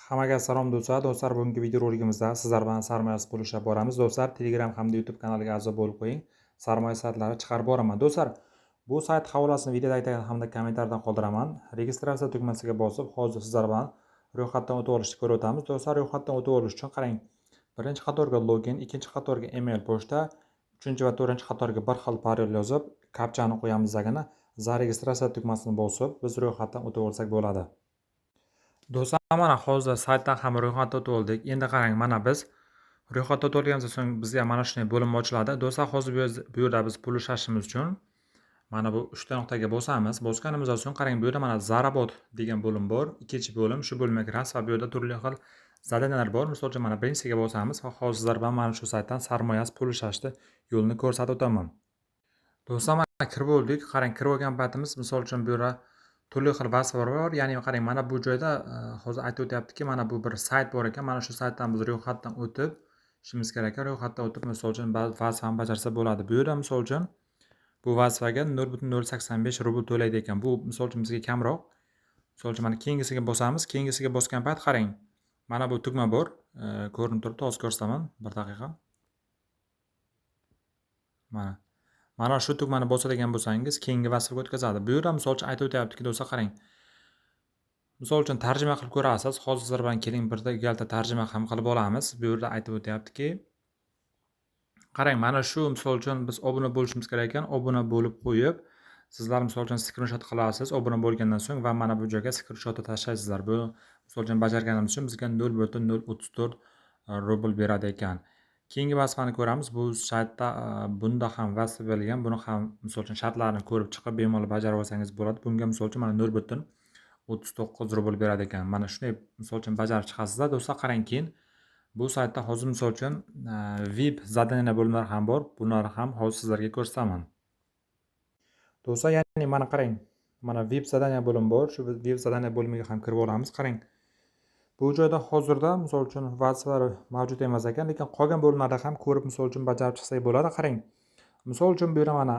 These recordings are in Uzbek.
Hammaga salom do'stlar. Do'stlar, bugungi videoroligimizda sizlar bilan sarmoyasiz pul ishlab boramiz. Do'stlar, Telegram hamda YouTube kanaliga a'zo bo'lib qo'ying. Sarmoya saytlari chiqarib boraman. Do'stlar, bu sayt havolasini videoda aytaman hamda kommentariyada qoldiraman. Registratsiya tugmasiga bosib, hozir sizlar bilan ro'yxatdan o'tib olishni ko'rib o'tamiz. Do'stlar, ro'yxatdan o'tib olish uchun qarang. Birinchi qatorga login, ikkinchi qatorga email pochta, uchinchi va to'rtinchi qatorga bir xil parol yozib, kapchani qo'yamiz degani, zaregistratsiya tugmasini bosib, biz ro'yxatdan o'tib olsak bo'ladi. Do'stlar, mana hozir saytdan ham ro'yxatga o'tib oldik. Endi qarang, mana biz ro'yxatga o'tib olganimizdan so'ng bizga mana shunday bo'lim ochiladi. Do'stlar, hozir bu yerda biz pul ishlashimiz uchun mana bu 3 ta nuqtaga bosamiz. Bosganimizdan so'ng qarang, bu yerda mana Zarabot degan bo'lim bor. Ikkinchi bo'lim, shu bo'limga kirasiz va bu yerda turli xil zadaniyalar bor. Misol uchun mana birinchisiga bosamiz va hozir sizlar bilan mana shu saytdan sarmoyasiz pul ishlashni yo'lini ko'rsatib o'taman. Do'stlar, mana kirib oldik. Qarang, kirib olgan paytimiz misol uchun bu yerda turli xil vaziflar bor. Ya'ni qarang, mana bu joyda hozir aytib o'tyaptiki, mana bu bir sayt bor ekan. Mana shu saytdan biz ro'yxatdan o'tib ishimiz kerak ekan. Ro'yxatdan o'tib misol uchun vazifani bajarsa bo'ladi. Bu yerda misol uchun bu vazifaga 0.085 rubl to'laydi ekan. Bu misol uchun bizga kamroq. Misol uchun mana keyingisiga bosamiz. Keyingisiga bosgan payt qarang. Mana bu tugma bor. Ko'rinib turibdi. Hozir ko'rsataman. Bir daqiqa. Mana shu tugmani bosadigan bo'lsangiz, keyingi vazifaga o'tkazadi. Bu yerda misol uchun aytib o'tyaptiki, do'stlar, qarang. Misol uchun tarjima qilib ko'rasiz. Hozir sizlar bilan keling birda galta tarjima ham qilib olamiz. Bu yerda aytib o'tyaptiki, qarang, mana shu misol uchun biz obuna bo'lishimiz kerak ekan. Obuna bo'lib qo'yib, sizlar misol uchun skrinshot qilasiz obuna bo'lgandan so'ng va mana bu joyga skrinshotni tashlaysizlar. Bu misol uchun bajarganimiz uchun bizga 0.034 rubl beradi ekan. Keyingi vazifani ko'ramiz. Bu saytda bunda ham vazifa berilgan. Buni ham misol uchun shartlarini ko'rib chiqib bemalol bajarib olsangiz bo'ladi. Bunga misol uchun mana 0.39 rubl beradi ekan. Mana shunday misol uchun bajarib chiqasizlar. Do'stlar, qarang, keyin bu saytda hozir misol uchun VIP zadaniya bo'limlari ham bor. Bularni ham hozir sizlarga ko'rsataman. Do'stlar, ya'ni mana qarang. Mana VIP zadaniya bo'lim bor. Shu VIP zadaniya bo'limiga ham kirib olamiz. Qarang. Bu joyda hozirda misol uchun vazifalar mavjud emas ekan, lekin qolgan bo'limlarda ham ko'rib misol uchun bajarib chiqsak bo'ladi. Qarang. Misol uchun bu yerda mana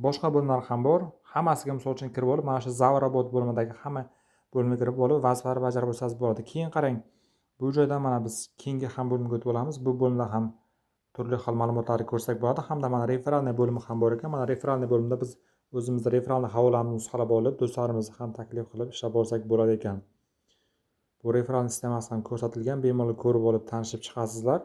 boshqa bo'limlar ham bor. Hammasiga misol uchun kirib olib, mana shu Zarabot bo'limidagi hamma bo'limga kirib olib, vazifalar bajarib olsangiz bo'ladi. Keyin qarang. Bu joyda mana biz keyingi ham bo'limga o'tib olamiz. Bu bo'limda ham turli xil ma'lumotlarni ko'rsak bo'ladi. Hamda mana referalniy bo'limi ham bor ekan. Mana referalniy bo'limda biz o'zimizda referalniy havolani nusxalab olib, do'stlarimizni ham taklif qilib ishlab olsak bo'ladi ekan. Bu referal sistemasi ham ko'rsatilgan. Bemalol ko'rib olib tanishib chiqasizlar.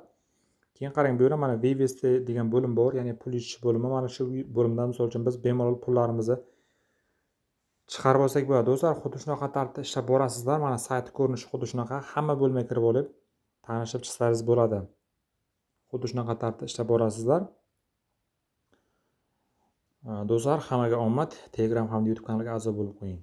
Keyin qarang, bu yerda mana Vivesti degan bo'lim bor, ya'ni pul ishish bo'limi. Mana shu bo'limdan misol uchun biz bemalol pullarimizni chiqarib olsak bo'ladi. Do'stlar, xuddi shunaqa tartibda ishlab borasizlar. Mana sayt ko'rinishi xuddi shunaqa. Hamma bo'lmaga kirib olib tanishib chiqsangiz bo'ladi. Xuddi shunaqa tartibda ishlab borasizlar. Do'stlar, hammaga omad. Telegram hamda YouTube kanaliga a'zo bo'lib qo'ying.